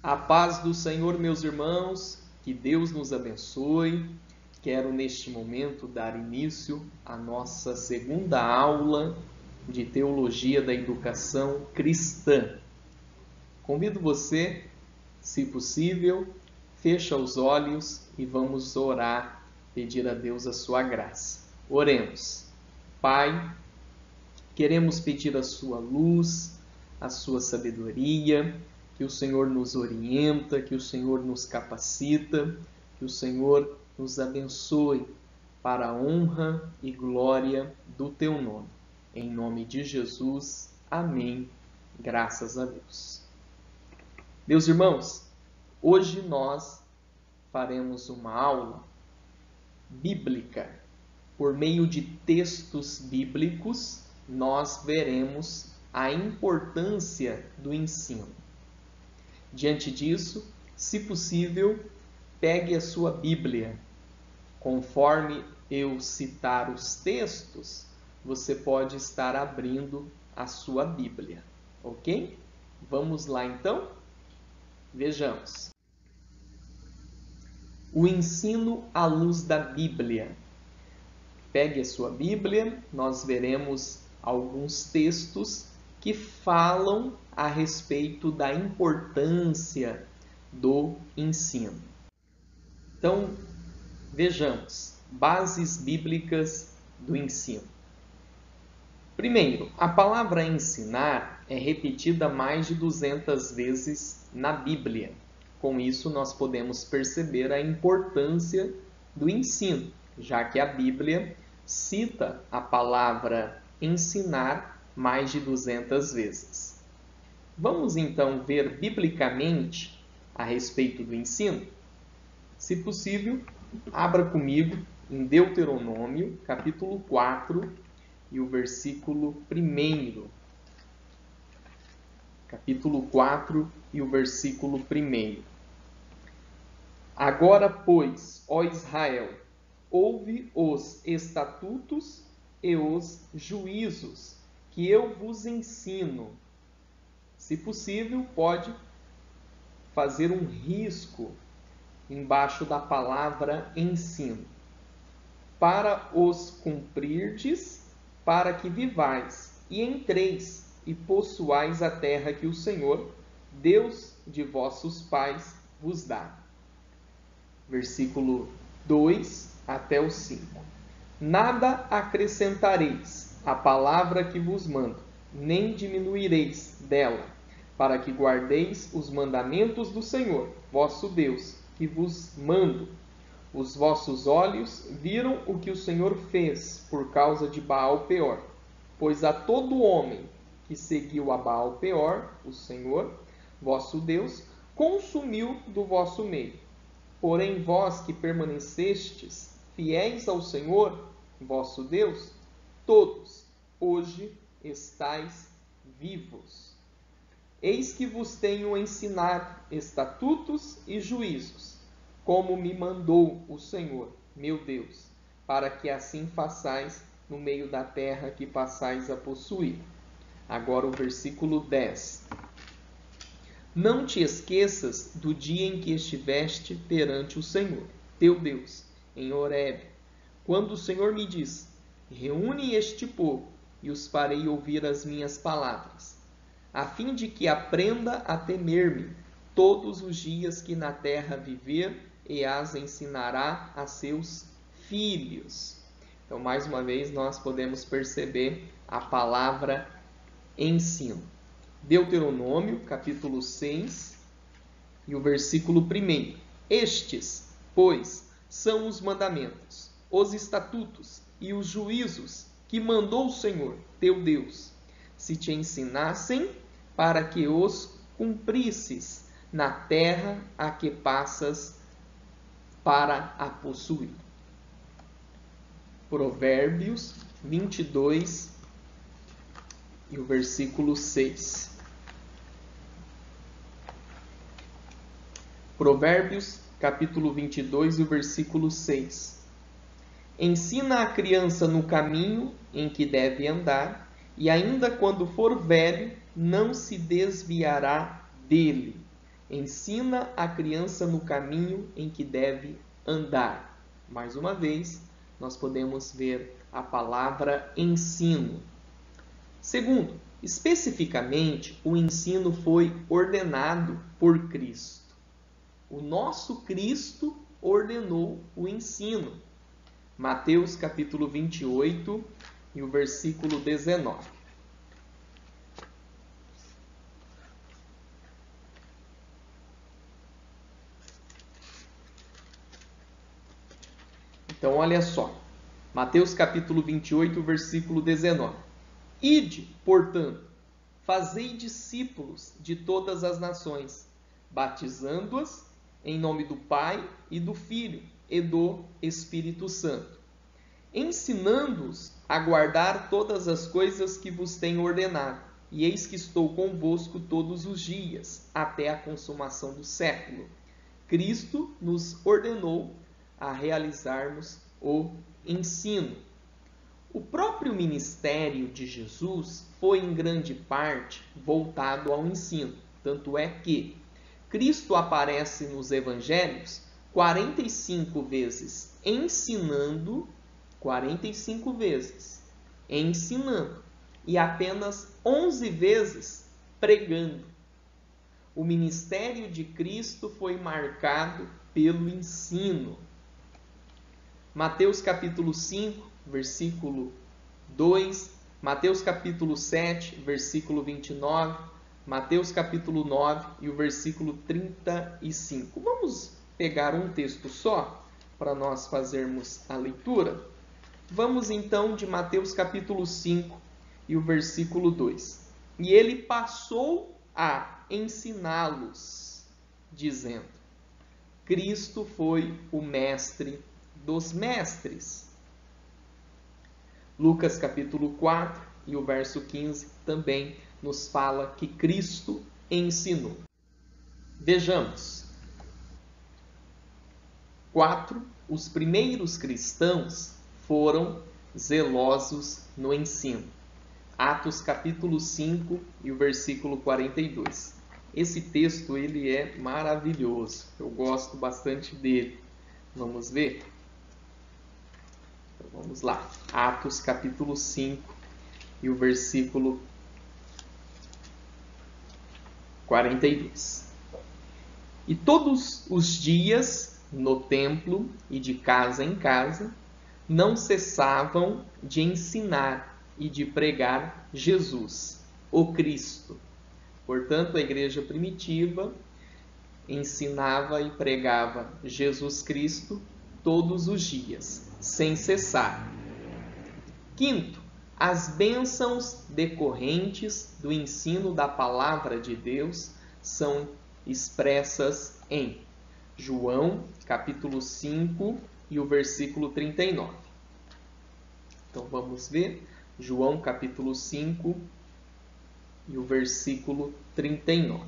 A paz do Senhor, meus irmãos, que Deus nos abençoe. Quero neste momento dar início à nossa segunda aula de Teologia da Educação Cristã. Convido você, se possível, fecha os olhos e vamos orar, pedir a Deus a sua graça. Oremos. Pai, queremos pedir a sua luz, a sua sabedoria, que o Senhor nos orienta, que o Senhor nos capacita, que o Senhor nos abençoe para a honra e glória do teu nome. Em nome de Jesus, amém. Graças a Deus. Meus irmãos, hoje nós faremos uma aula bíblica. Por meio de textos bíblicos, nós veremos a importância do ensino. Diante disso, se possível, pegue a sua Bíblia. Conforme eu citar os textos, você pode estar abrindo a sua Bíblia, ok? Vamos lá então? Vejamos. O ensino à luz da Bíblia. Pegue a sua Bíblia, nós veremos alguns textos que falam a respeito da importância do ensino. Então, vejamos, bases bíblicas do ensino. Primeiro, a palavra ensinar é repetida mais de 200 vezes na Bíblia. Com isso, nós podemos perceber a importância do ensino, já que a Bíblia cita a palavra ensinar mais de 200 vezes. Vamos então ver biblicamente a respeito do ensino? Se possível, abra comigo em Deuteronômio, capítulo 4, e o versículo 1. Capítulo 4 e o versículo 1. Agora, pois, ó Israel, ouve os estatutos e os juízos que eu vos ensino. Se possível, pode fazer um risco embaixo da palavra ensino. Para os cumprirdes, para que vivais e entreis e possuais a terra que o Senhor, Deus de vossos pais, vos dá. Versículo 2 até o 5. Nada acrescentareis à palavra que vos mando, nem diminuireis dela, para que guardeis os mandamentos do Senhor, vosso Deus, que vos mando. Os vossos olhos viram o que o Senhor fez por causa de Baal-peor, pois a todo homem que seguiu a Baal-peor, o Senhor, vosso Deus, consumiu do vosso meio. Porém vós que permanecestes fiéis ao Senhor, vosso Deus, todos hoje estáis vivos. Eis que vos tenho ensinado estatutos e juízos, como me mandou o Senhor, meu Deus, para que assim façais no meio da terra que passais a possuir. Agora o versículo 10. Não te esqueças do dia em que estiveste perante o Senhor, teu Deus, em Horebe, quando o Senhor me disse: reúne este povo e os farei ouvir as minhas palavras, a fim de que aprenda a temer-me todos os dias que na terra viver, e as ensinará a seus filhos. Então, mais uma vez, nós podemos perceber a palavra ensino. Deuteronômio, capítulo 6, e o versículo 1. Estes, pois, são os mandamentos, os estatutos e os juízos que mandou o Senhor, teu Deus, se te ensinassem para que os cumprisses na terra a que passas para a possuir. Provérbios 22 e o versículo 6. Provérbios, capítulo 22 e o versículo 6. Ensina a criança no caminho em que deve andar, e ainda quando for velho, não se desviará dele. Ensina a criança no caminho em que deve andar. Mais uma vez, nós podemos ver a palavra ensino. Segundo, especificamente, o ensino foi ordenado por Cristo. O nosso Cristo ordenou o ensino. Mateus capítulo 28 e o versículo 19. Então, olha só. Mateus capítulo 28, versículo 19. Ide, portanto, fazei discípulos de todas as nações, batizando-as em nome do Pai e do Filho e do Espírito Santo, ensinando-os a guardar todas as coisas que vos tenho ordenado. E eis que estou convosco todos os dias, até a consumação do século. Cristo nos ordenou a realizarmos o ensino. O próprio ministério de Jesus foi em grande parte voltado ao ensino. Tanto é que Cristo aparece nos evangelhos 45 vezes ensinando, 45 vezes ensinando, e apenas 11 vezes pregando. O ministério de Cristo foi marcado pelo ensino. Mateus capítulo 5, versículo 2, Mateus capítulo 7, versículo 29, Mateus capítulo 9 e o versículo 35. Vamos pegar um texto só para nós fazermos a leitura? Vamos então de Mateus capítulo 5 e o versículo 2. E ele passou a ensiná-los, dizendo: Cristo foi o mestre dos mestres. Lucas capítulo 4 e o verso 15 também nos fala que Cristo ensinou. Vejamos. 4. Os primeiros cristãos foram zelosos no ensino. Atos capítulo 5 e o versículo 42. Esse texto ele é maravilhoso. Eu gosto bastante dele. Vamos ver? Então, vamos lá. Atos capítulo 5 e o versículo 42. E todos os dias no templo e de casa em casa não cessavam de ensinar e de pregar Jesus, o Cristo. Portanto, a igreja primitiva ensinava e pregava Jesus Cristo todos os dias, sem cessar. Quinto, as bênçãos decorrentes do ensino da palavra de Deus são expressas em João, capítulo 5 e o versículo 39. Então vamos ver João, capítulo 5 e o versículo 39.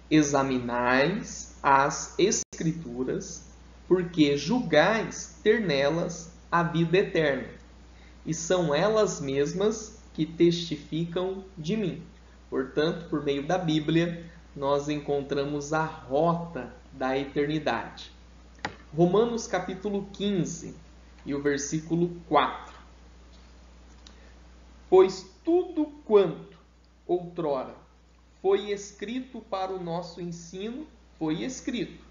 Examinais as Escrituras, porque julgais ter nelas a vida eterna, e são elas mesmas que testificam de mim. Portanto, por meio da Bíblia, nós encontramos a rota da eternidade. Romanos capítulo 15 e o versículo 4. Pois tudo quanto outrora foi escrito para o nosso ensino, foi escrito,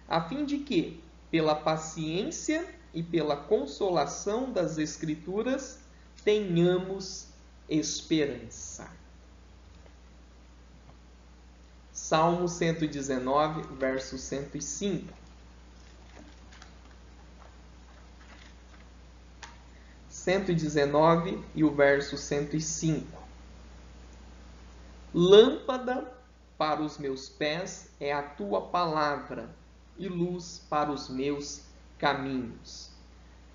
a fim de que, pela paciência e pela consolação das Escrituras, tenhamos esperança. Salmo 119, verso 105. E o verso 105. Lâmpada para os meus pés é a tua palavra, e luz para os meus caminhos.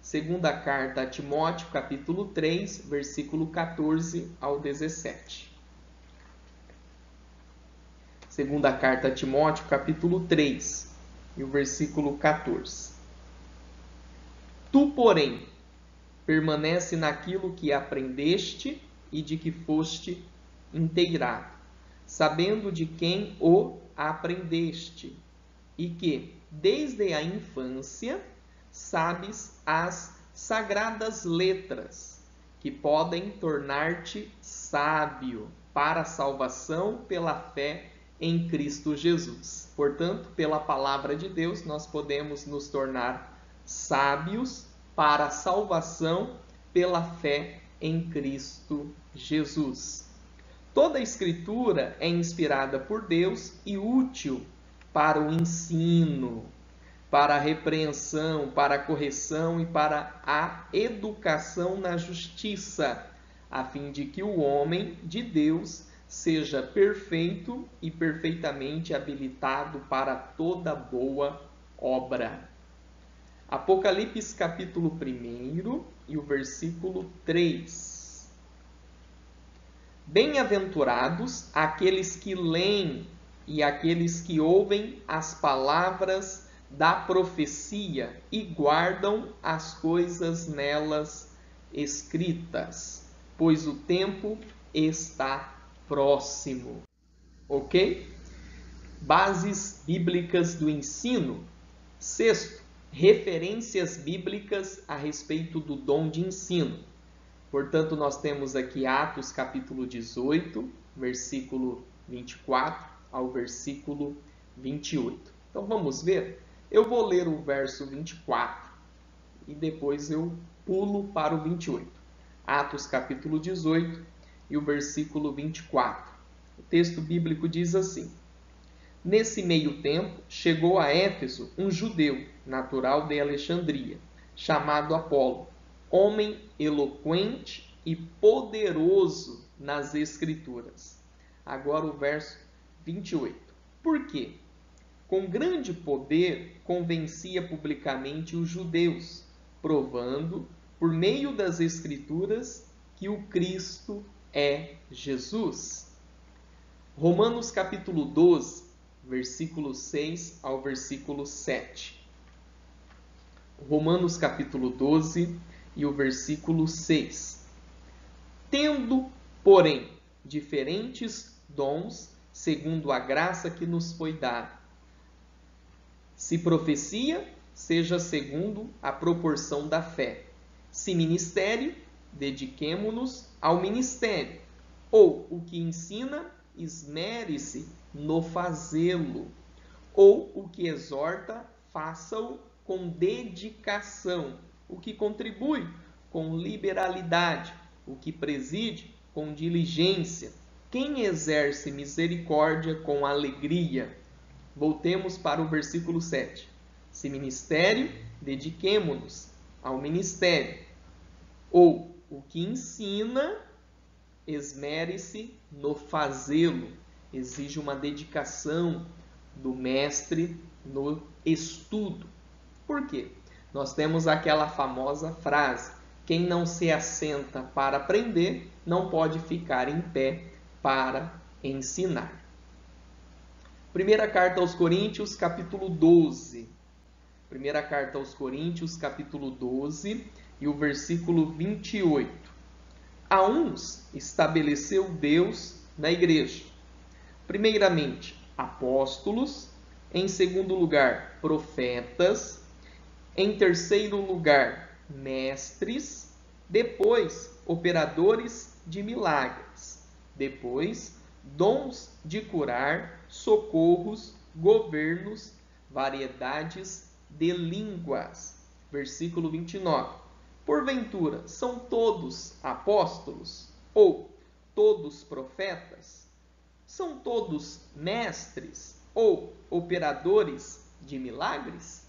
Segunda carta a Timóteo, capítulo 3, versículo 14 ao 17. Segunda carta a Timóteo, capítulo 3, e o versículo 14. Tu, porém, permanece naquilo que aprendeste e de que foste inteirado, sabendo de quem o aprendeste, e que, desde a infância, sabes as sagradas letras, que podem tornar-te sábio para a salvação pela fé em Cristo Jesus. Portanto, pela palavra de Deus, nós podemos nos tornar sábios para a salvação pela fé em Cristo Jesus. Toda a Escritura é inspirada por Deus e útil para o ensino, para a repreensão, para a correção e para a educação na justiça, a fim de que o homem de Deus seja perfeito e perfeitamente habilitado para toda boa obra. Apocalipse capítulo 1 e o versículo 3. Bem-aventurados aqueles que leem e aqueles que ouvem as palavras da profecia e guardam as coisas nelas escritas, pois o tempo está próximo. Ok? Bases bíblicas do ensino. Sexto, referências bíblicas a respeito do dom de ensino. Portanto, nós temos aqui Atos capítulo 18, versículo 24 ao versículo 28. Então vamos ver? Eu vou ler o verso 24 e depois eu pulo para o 28. Atos capítulo 18 e o versículo 24. O texto bíblico diz assim: Nesse meio tempo, chegou a Éfeso um judeu, natural de Alexandria, chamado Apolo, homem eloquente e poderoso nas Escrituras. Agora o verso 28. Por quê? Com grande poder convencia publicamente os judeus, provando, por meio das Escrituras, que o Cristo é Jesus. Romanos capítulo 12, versículo 6 ao versículo 7. Romanos capítulo 12 e o versículo 6. Tendo, porém, diferentes dons, segundo a graça que nos foi dada. Se profecia, seja segundo a proporção da fé. Se ministério, dediquemo-nos ao ministério. Ou o que ensina, esmere-se no fazê-lo. Ou o que exorta, faça-o com dedicação. O que contribui, com liberalidade. O que preside, com diligência. Quem exerce misericórdia, com alegria. Voltemos para o versículo 7. Se ministério, dediquemo-nos ao ministério. Ou o que ensina, esmere-se no fazê-lo. Exige uma dedicação do mestre no estudo. Por quê? Nós temos aquela famosa frase: quem não se assenta para aprender, não pode ficar em pé para ensinar. Primeira carta aos Coríntios, capítulo 12. Primeira carta aos Coríntios, capítulo 12 e o versículo 28. A uns estabeleceu Deus na igreja. Primeiramente, apóstolos. Em segundo lugar, profetas. Em terceiro lugar, mestres. Depois, operadores de milagres. Depois, dons de curar, socorros, governos, variedades de línguas. Versículo 29. Porventura, são todos apóstolos? Ou todos profetas? São todos mestres? Ou operadores de milagres?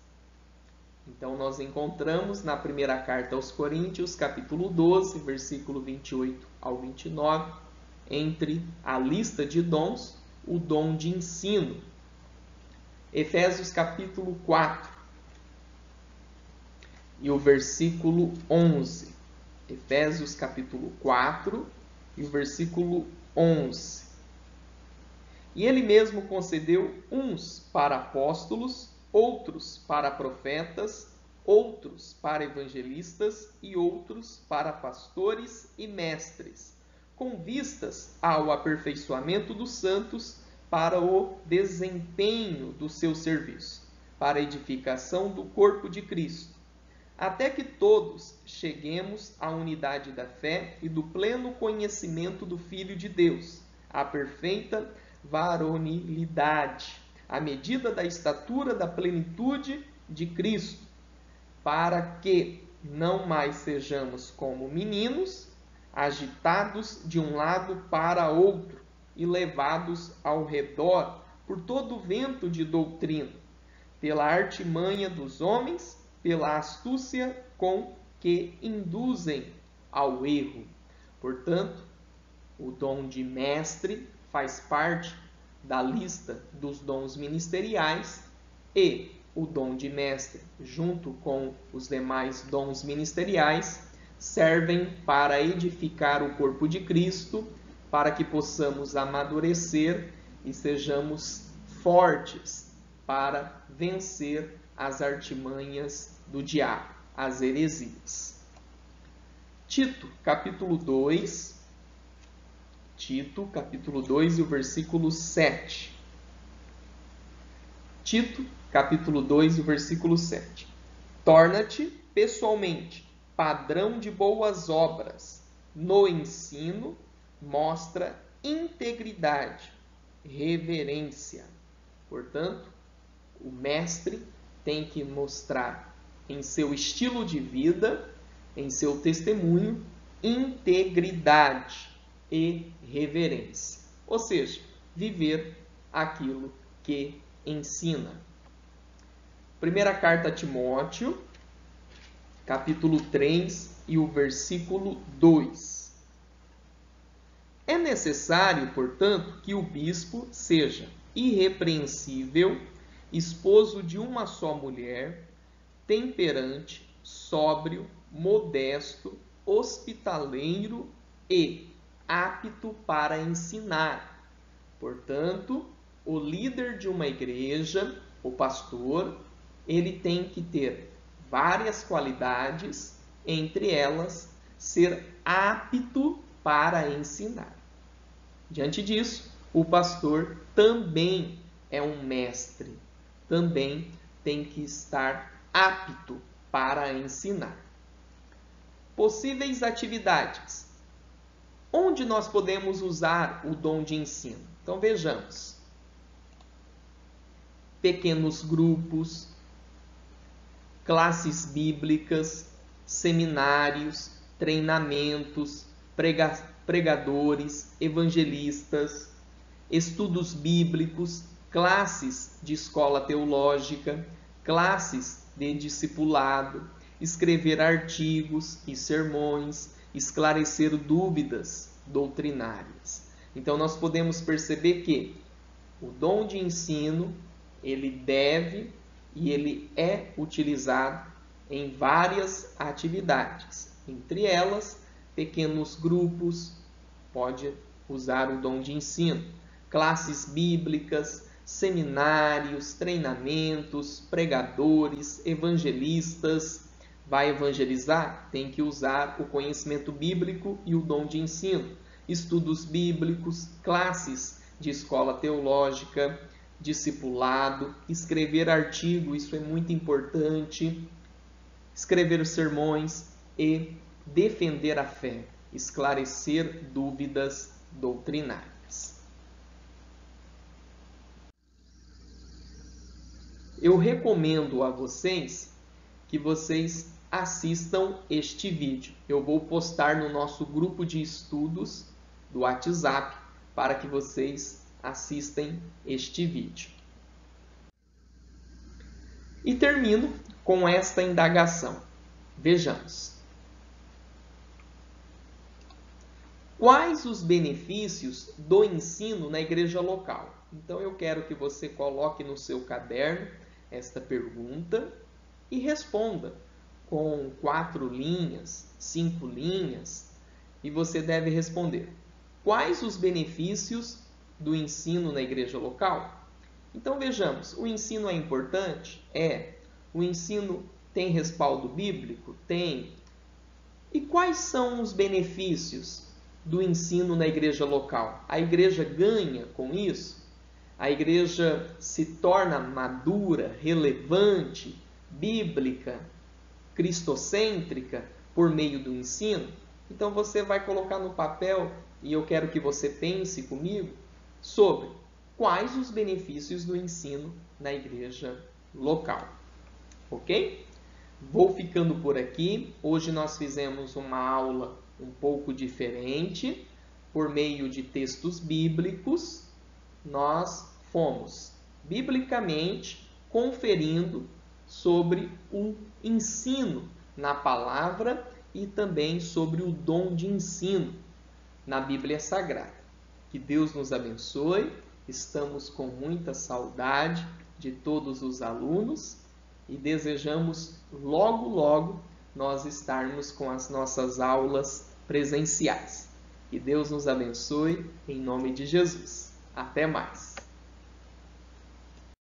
Então, nós encontramos na primeira carta aos Coríntios, capítulo 12, versículo 28 ao 29, entre a lista de dons, o dom de ensino. Efésios capítulo 4 e o versículo 11. Efésios capítulo 4 e o versículo 11. E ele mesmo concedeu uns para apóstolos, outros para profetas, outros para evangelistas e outros para pastores e mestres, com vistas ao aperfeiçoamento dos santos para o desempenho do seu serviço, para a edificação do corpo de Cristo, até que todos cheguemos à unidade da fé e do pleno conhecimento do Filho de Deus, à perfeita varonilidade, à medida da estatura da plenitude de Cristo, para que não mais sejamos como meninos, agitados de um lado para outro e levados ao redor por todo o vento de doutrina, pela artimanha dos homens, pela astúcia com que induzem ao erro. Portanto, o dom de mestre faz parte da lista dos dons ministeriais e o dom de mestre, junto com os demais dons ministeriais, servem para edificar o corpo de Cristo, para que possamos amadurecer e sejamos fortes para vencer as artimanhas do diabo, as heresias. Tito, capítulo 2. Tito, capítulo 2 e o versículo 7. Tito, capítulo 2 e o versículo 7. Torna-te pessoalmente padrão de boas obras. No ensino, mostra integridade, reverência. Portanto, o mestre tem que mostrar em seu estilo de vida, em seu testemunho, integridade e reverência. Ou seja, viver aquilo que ensina. Primeira carta a Timóteo, capítulo 3 e o versículo 2. É necessário, portanto, que o bispo seja irrepreensível, esposo de uma só mulher, temperante, sóbrio, modesto, hospitaleiro e apto para ensinar. Portanto, o líder de uma igreja, o pastor, ele tem que ter várias qualidades, entre elas, ser apto para ensinar. Diante disso, o pastor também é um mestre, também tem que estar apto para ensinar. Possíveis atividades. Onde nós podemos usar o dom de ensino? Então vejamos. Pequenos grupos, classes bíblicas, seminários, treinamentos, pregadores, evangelistas, estudos bíblicos, classes de escola teológica, classes de discipulado, escrever artigos e sermões, esclarecer dúvidas doutrinárias. Então nós podemos perceber que o dom de ensino, ele deve e ele é utilizado em várias atividades. Entre elas, pequenos grupos, pode usar o dom de ensino, classes bíblicas, seminários, treinamentos, pregadores, evangelistas. Vai evangelizar? Tem que usar o conhecimento bíblico e o dom de ensino. Estudos bíblicos, classes de escola teológica, discipulado, escrever artigo, isso é muito importante, escrever sermões e defender a fé, esclarecer dúvidas doutrinárias. Eu recomendo a vocês que vocês assistam este vídeo. Eu vou postar no nosso grupo de estudos do WhatsApp para que vocês assistem este vídeo. E termino com esta indagação. Vejamos. Quais os benefícios do ensino na igreja local? Então eu quero que você coloque no seu caderno esta pergunta e responda com 4 linhas, 5 linhas, e você deve responder. Quais os benefícios do ensino na igreja local? Então vejamos, o ensino é importante? É. O ensino tem respaldo bíblico? Tem. E quais são os benefícios do ensino na igreja local? A igreja ganha com isso? A igreja se torna madura, relevante, bíblica, cristocêntrica por meio do ensino? Então você vai colocar no papel, e eu quero que você pense comigo, sobre quais os benefícios do ensino na igreja local. Ok? Vou ficando por aqui. Hoje nós fizemos uma aula um pouco diferente. Por meio de textos bíblicos, nós fomos biblicamente conferindo sobre o ensino na palavra e também sobre o dom de ensino na Bíblia Sagrada. Que Deus nos abençoe. Estamos com muita saudade de todos os alunos e desejamos logo, logo nós estarmos com as nossas aulas presenciais. Que Deus nos abençoe em nome de Jesus. Até mais!